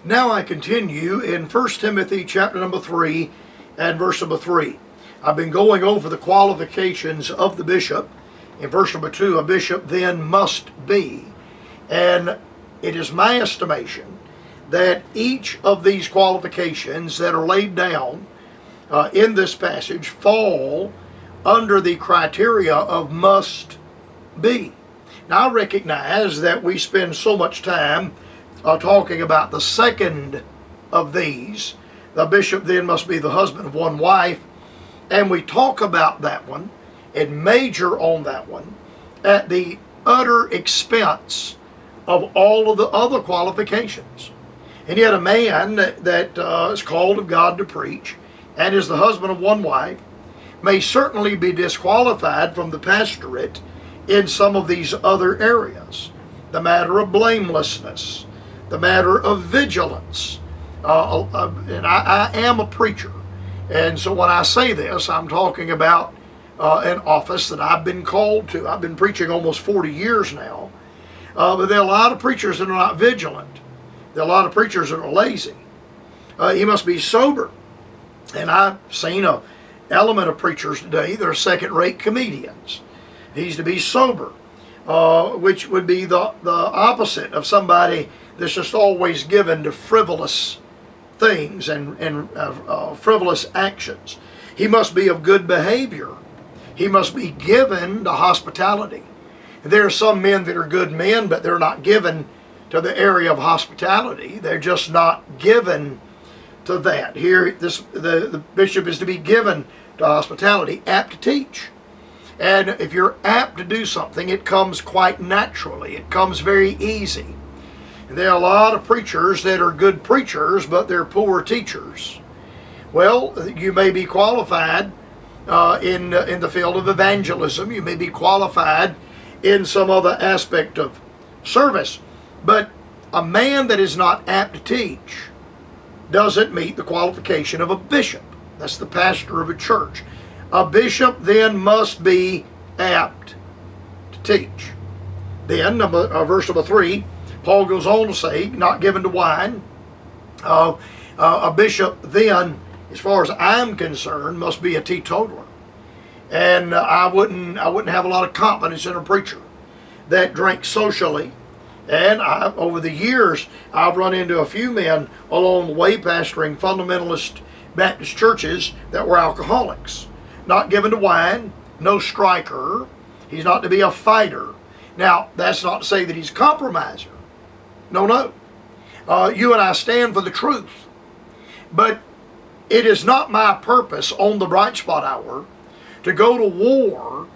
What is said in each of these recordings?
Now I continue in 1 Timothy chapter number 3 and verse number 3. I've been going over the qualifications of the bishop. In verse number 2, a bishop then must be. And it is my estimation that each of these qualifications that are laid down in this passage fall under the criteria of must be. Now I recognize that we spend so much time talking about the second of these. The bishop then must be the husband of one wife, and we talk about that one and major on that one at the utter expense of all of the other qualifications. And yet a man that is called of God to preach and is the husband of one wife may certainly be disqualified from the pastorate in some of these other areas. The matter of blamelessness, the matter of vigilance. And I am a preacher. And so when I say this, I'm talking about an office that I've been called to. I've been preaching almost 40 years now. But there are a lot of preachers that are not vigilant. There are a lot of preachers that are lazy. He must be sober. And I've seen an element of preachers today that are second-rate comedians. He's to be sober, which would be the opposite of somebody that's just always given to frivolous things and frivolous actions. He must be of good behavior. He must be given to hospitality. There are some men that are good men, but they're not given to the area of hospitality. They're just not given to that. Here, the bishop is to be given to hospitality, apt to teach. And if you're apt to do something, it comes quite naturally. It comes very easy. And there are a lot of preachers that are good preachers, but they're poor teachers. Well, you may be qualified in the field of evangelism. You may be qualified in some other aspect of service. But a man that is not apt to teach doesn't meet the qualification of a bishop. That's the pastor of a church. A bishop then must be apt to teach. Then, verse number 3, Paul goes on to say, not given to wine. A bishop then, as far as I'm concerned, must be a teetotaler. And I wouldn't have a lot of confidence in a preacher that drank socially. And over the years, I've run into a few men along the way pastoring fundamentalist Baptist churches that were alcoholics. Not given to wine, no striker. He's not to be a fighter. Now, that's not to say that he's a compromiser. No. You and I stand for the truth. But it is not my purpose on the Bright Spot Hour to go to war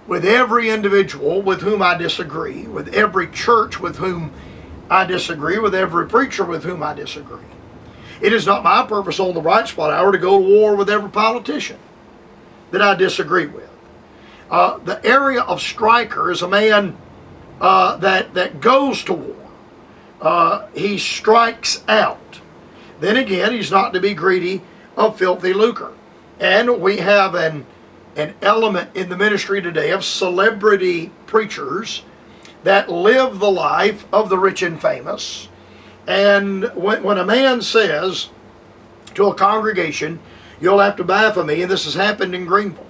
with every individual with whom I disagree, with every church with whom I disagree, with every preacher with whom I disagree. It is not my purpose on the Bright Spot Hour to go to war with every politician that I disagree with. The area of striker is a man that goes to war. He strikes out. Then again, he's not to be greedy of filthy lucre. And we have an element in the ministry today of celebrity preachers that live the life of the rich and famous. And when a man says to a congregation, you'll have to buy for me, and this has happened in Greenville,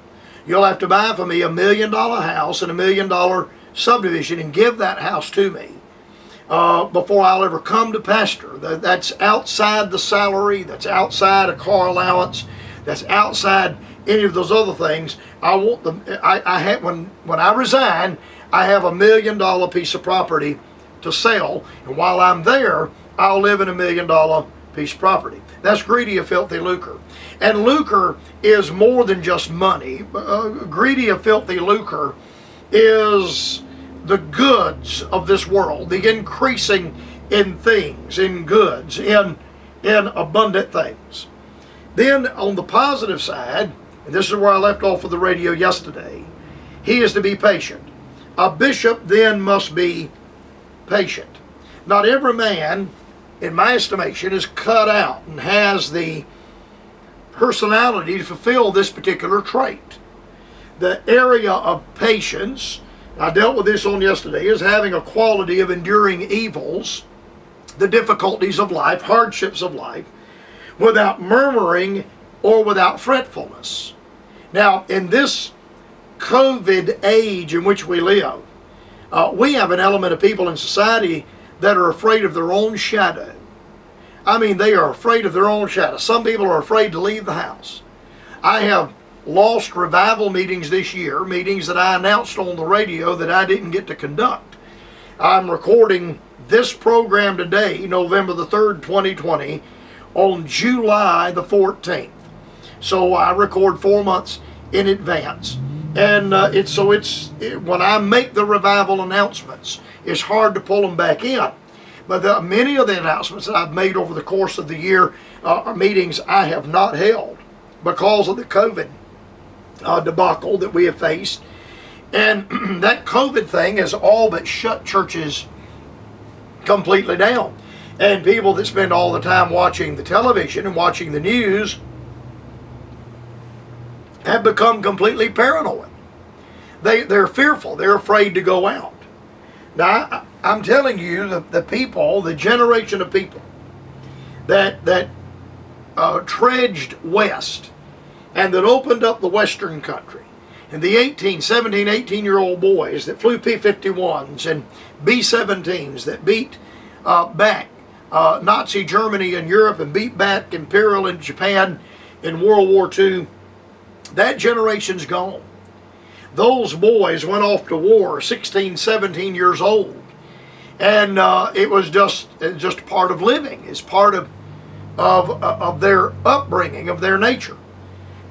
you'll have to buy for me $1 million house and $1 million subdivision and give that house to me before I'll ever come to pastor. That's outside the salary, that's outside a car allowance, that's outside any of those other things. I want them. I have when I resign, I have $1 million piece of property to sell, and while I'm there, I'll live in $1 million piece of property. That's greedy of filthy lucre, and lucre is more than just money. Greedy of filthy lucre is the goods of this world, the increasing in things, in goods, in abundant things. Then on the positive side, and this is where I left off with the radio yesterday, he is to be patient. A bishop then must be patient. Not every man, in my estimation, is cut out and has the personality to fulfill this particular trait. The area of patience, I dealt with this on yesterday, is having a quality of enduring evils the difficulties of life, hardships of life, without murmuring or without fretfulness. Now, in this COVID age in which we live, we have an element of people in society that are afraid of their own shadow. I mean, they are afraid of their own shadow. Some people are afraid to leave the house. I have lost revival meetings this year, meetings that I announced on the radio that I didn't get to conduct. I'm recording this program today, November the 3rd, 2020, on July the 14th. So I record 4 months in advance. And when I make the revival announcements, it's hard to pull them back in. But many of the announcements that I've made over the course of the year are meetings I have not held because of the COVID debacle that we have faced. And that COVID thing has all but shut churches completely down. And people that spend all the time watching the television and watching the news have become completely paranoid. They're fearful. They're afraid to go out. Now, I'm telling you, the people, the generation of people that trudged west and that opened up the Western country, and the 17, 18-year-old boys that flew P-51s and B-17s that beat back Nazi Germany in Europe and beat back Imperial in Japan in World War II, that generation's gone. Those boys went off to war 16, 17 years old. And it was just part of living. It's part of their upbringing, of their nature.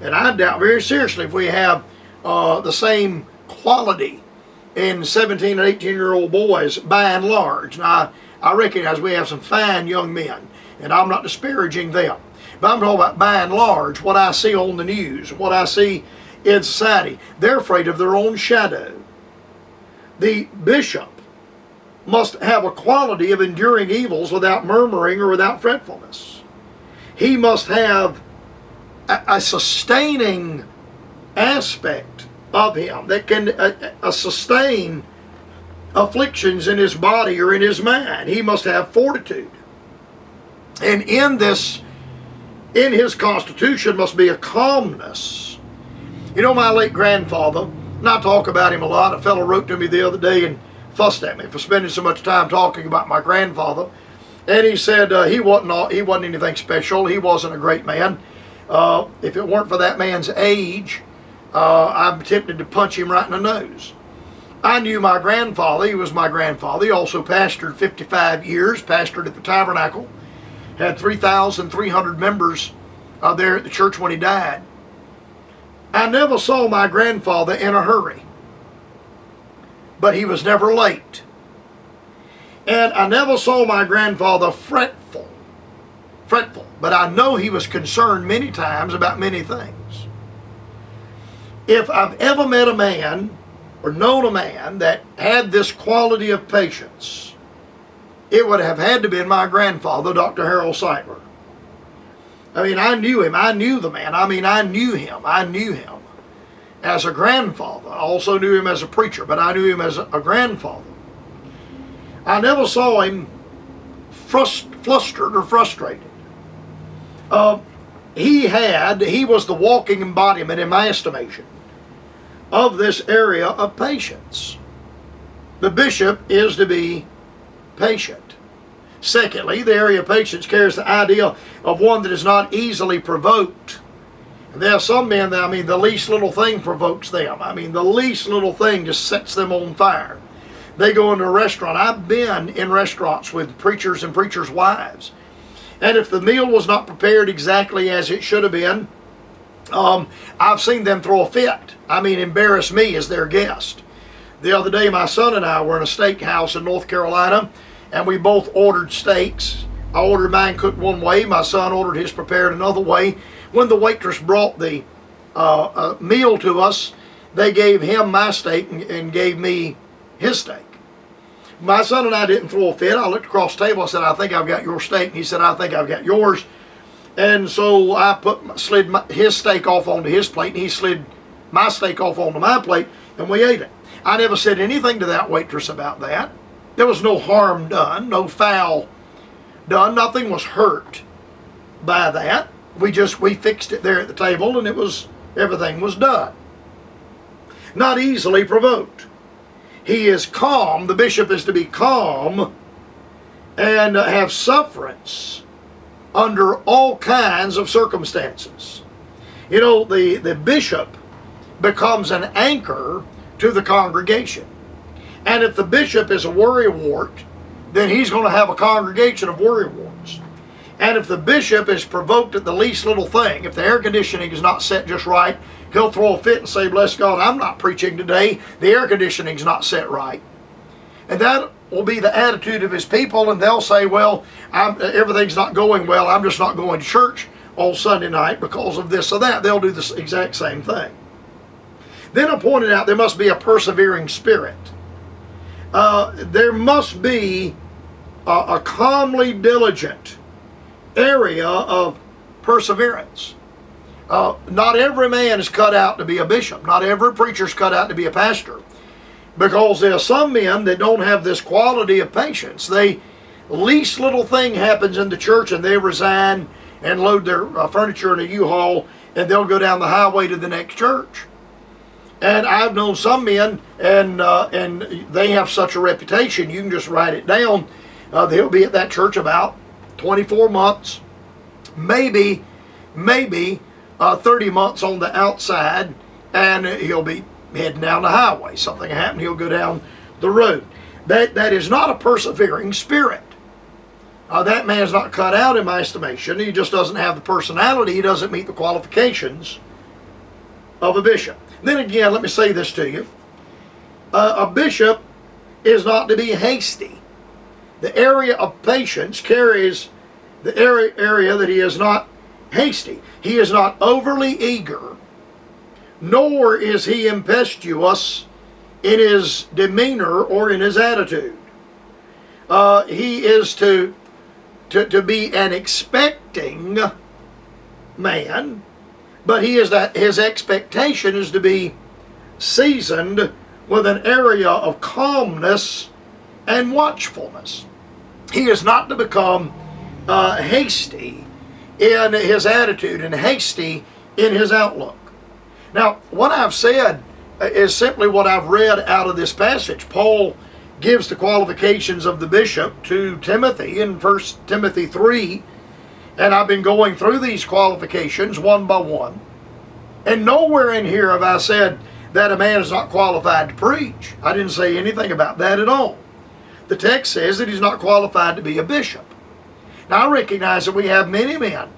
And I doubt very seriously if we have the same quality in 17 and 18-year-old boys by and large. Now, I recognize we have some fine young men, and I'm not disparaging them. But I'm talking about by and large, what I see on the news, what I see in society. They're afraid of their own shadow. The bishop must have a quality of enduring evils without murmuring or without fretfulness. He must have a sustaining aspect of him that can sustain afflictions in his body or in his mind. He must have fortitude. And in his constitution must be a calmness. My late grandfather, and I talk about him a lot. A fellow wrote to me the other day and fussed at me for spending so much time talking about my grandfather. And he said he wasn't anything special. He wasn't a great man. If it weren't for that man's age, I'm tempted to punch him right in the nose. I knew my grandfather. He was my grandfather. He also pastored 55 years, pastored at the Tabernacle, had 3,300 members there at the church when he died. I never saw my grandfather in a hurry, but he was never late. And I never saw my grandfather fretful, but I know he was concerned many times about many things. If I've ever met a man or known a man that had this quality of patience, it would have had to be my grandfather, Dr. Harold Seitler. I mean, I knew him. I knew the man. I knew him. I knew him as a grandfather. I also knew him as a preacher, but I knew him as a grandfather. I never saw him flustered or frustrated. He was the walking embodiment, in my estimation, of this area of patience. The bishop is to be patient. Secondly, the area of patience carries the idea of one that is not easily provoked. And there are some men that, the least little thing provokes them. The least little thing just sets them on fire. They go into a restaurant. I've been in restaurants with preachers and preachers' wives. And if the meal was not prepared exactly as it should have been, I've seen them throw a fit. Embarrass me as their guest. The other day, my son and I were in a steakhouse in North Carolina, and we both ordered steaks. I ordered mine cooked one way. My son ordered his prepared another way. When the waitress brought the meal to us, they gave him my steak and gave me his steak. My son and I didn't throw a fit. I looked across the table. I said, "I think I've got your steak." And he said, "I think I've got yours." And so I slid his steak off onto his plate, and he slid my steak off onto my plate, and we ate it. I never said anything to that waitress about that. There was no harm done, no foul done. Nothing was hurt by that. We fixed it there at the table, and everything was done. Not easily provoked. He is calm. The bishop is to be calm and have sufferance under all kinds of circumstances. You know, the bishop becomes an anchor to the congregation. And if the bishop is a worrywart, then he's going to have a congregation of worrywarts. And if the bishop is provoked at the least little thing, if the air conditioning is not set just right, he'll throw a fit and say, bless God, I'm not preaching today. The air conditioning's not set right. And that will be the attitude of his people, and they'll say, well, everything's not going well. I'm just not going to church on Sunday night because of this or that. They'll do the exact same thing. Then I pointed out there must be a persevering spirit. There must be a calmly diligent area of perseverance. Not every man is cut out to be a bishop. Not every preacher is cut out to be a pastor. Because there are some men that don't have this quality of patience. Least little thing happens in the church and they resign and load their furniture in a U-Haul, and they'll go down the highway to the next church. And I've known some men, and they have such a reputation, you can just write it down. They'll be at that church about 24 months, maybe 30 months on the outside, and he'll be heading down the highway. Something happened, he'll go down the road. That is not a persevering spirit. That man's not cut out in my estimation. He just doesn't have the personality. He doesn't meet the qualifications of a bishop. Then again, let me say this to you. A bishop is not to be hasty. The area of patience carries the area that he is not hasty. He is not overly eager, nor is he impetuous in his demeanor or in his attitude. He is to be an expecting man, but his expectation is to be seasoned with an area of calmness and watchfulness. He is not to become hasty in his attitude and hasty in his outlook. Now, what I've said is simply what I've read out of this passage. Paul gives the qualifications of the bishop to Timothy in 1 Timothy 3, and I've been going through these qualifications one by one. And nowhere in here have I said that a man is not qualified to preach. I didn't say anything about that at all. The text says that he's not qualified to be a bishop. Now, I recognize that we have many men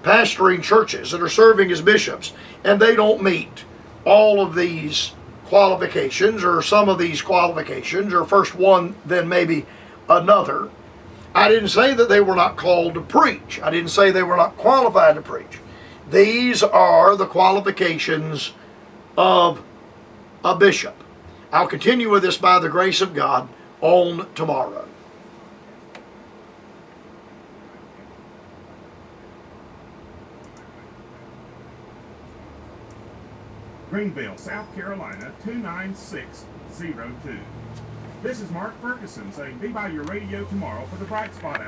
pastoring churches that are serving as bishops, and they don't meet all of these qualifications, or some of these qualifications, or first one, then maybe another. I didn't say that they were not called to preach. I didn't say they were not qualified to preach. These are the qualifications of a bishop. I'll continue with this by the grace of God on tomorrow. Greenville, South Carolina 29602. This is Mark Ferguson saying be by your radio tomorrow for the Bright Spot